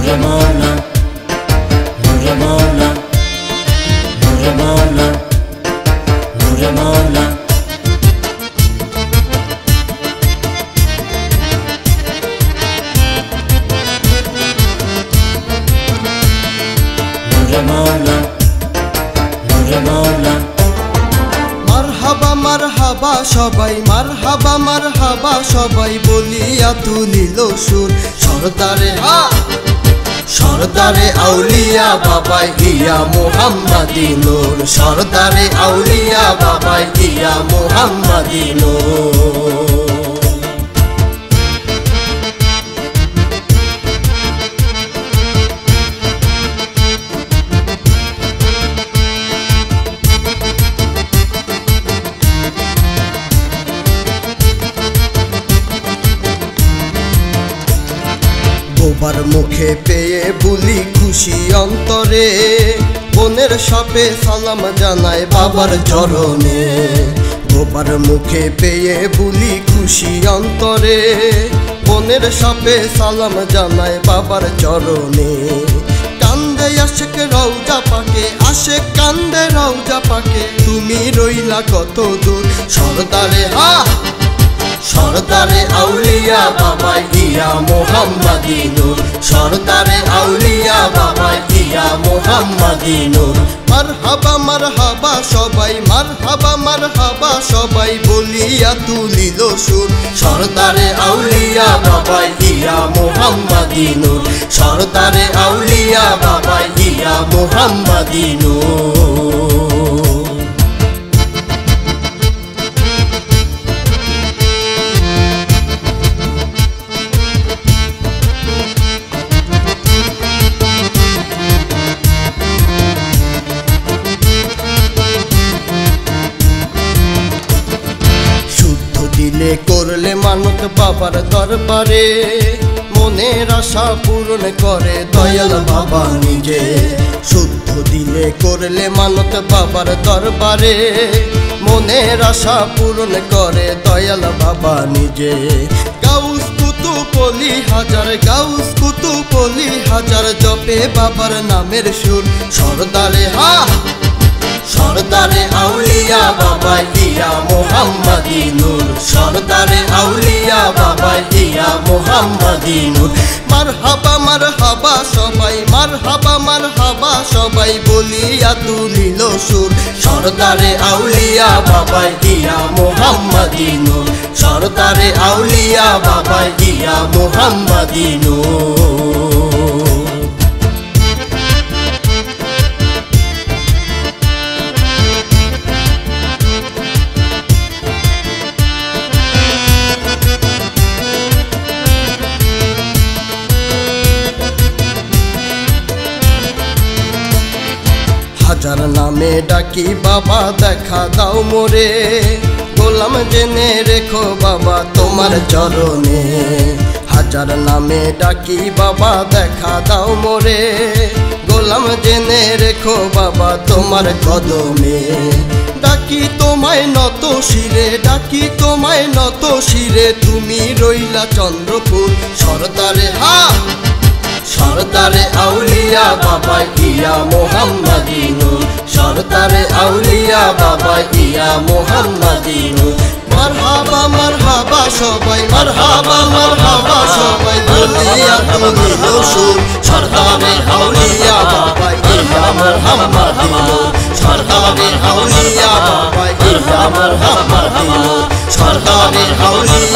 Nure Mola, Nure Mola, Nure Mola, Nure Mola. Nure Mola, Nure Mola. মারহাবা মারহাবা সবাই, মারহাবা মারহাবা সবাই বলিয়া তুলিল সুর। সরদারে সরদারে আউলিয়া বাবাই ইয়া মুহাম্মাদি নূর। সরদারে আউলিয়া বাবাই ইয়া মুহাম্মাদি নূর। বোবার মুখে পেয়ে বলি খুশি অন্তরে, বোনের সাপে সালাম জানায় বাবার চরণে। বোবার মুখে পেয়ে বলি খুশি অন্তরে, বোনের সাপে সালাম জানায় বাবার চরণে। কান্দে আশেক রওজা পাকে, আশেক কান্দে রওজা পাকে, তুমি রইলা কত দূর। সরদারে সরদারে আউলিয়া বাবাই ইয়া মুহাম্মাদি নূর। সরদারে আউলিয়া বাবাই ইয়া মুহাম্মাদি নূর। মারহাবা মারহাবা সবাই, মারহাবা মারহাবা সবাই বলিয়া তুলিল সুর। সরদারে আউলিয়া বাবাই ইয়া মুহাম্মাদি নূর। সরদারে আউলিয়া বাবাই ইয়া মুহাম্মাদি নূর। দিলে করলে মানত বাবার দরবারে, মনের আশা পূরণ করে দয়াল বাবা নিজে। শুদ্ধ দিলে করলে মানত বাবার দরবারে, মনের আশা পূরণ করে দয়াল বাবা নিজে। গাউস কুতুব অলি হাজার, গাউস কুতুব অলি হাজার, জপে বাবার নামের সুর। সরদারে সরদারে আউলিয়া বাবাই ইয়া মুহাম্মাদি নূর। সরদারে আউলিয়া বাবাই ইয়া মুহাম্মাদি নূর। মারহাবা মারহাবা সবাই, মারহাবা মারহাবা সবাই বলিয়া তুলিল সুর। সরদারে আউলিয়া বাবাই ইয়া মুহাম্মাদি নূর। সরদারে আউলিয়া বাবাই ইয়া মুহাম্মাদি নূর। হাজার নামে ডাকি বাবা দেখা দাও মোরে, গোলাম জেনে রেখো বাবা তোমার চরণে। হাজার নামে ডাকি বাবা দেখা দাও মোরে, গোলাম জেনে রেখো বাবা তোমার কদমে। ডাকি তোমায় নত শিরে, ডাকি তোমায় নত শিরে, তুমি রইলা চন্দ্রপুর। সরদারে সরদারে আউলিয়া বাবাই ইয়া মুহাম্মাদি নূর। সরদারে আউলিয়া বাবাই ইয়া মুহাম্মাদি নূর। মারহাবা মারহাবা সবাই, মারহাবা মারহাবা সবাই বলিয়া তুলিল সুর। সরদারে আউলিয়া বাবাই ইয়া মুহাম্মাদি নূর। সরদারে আউলিয়া বাবাই ইয়া মুহাম্মাদি নূর। সরদারে আউলিয়া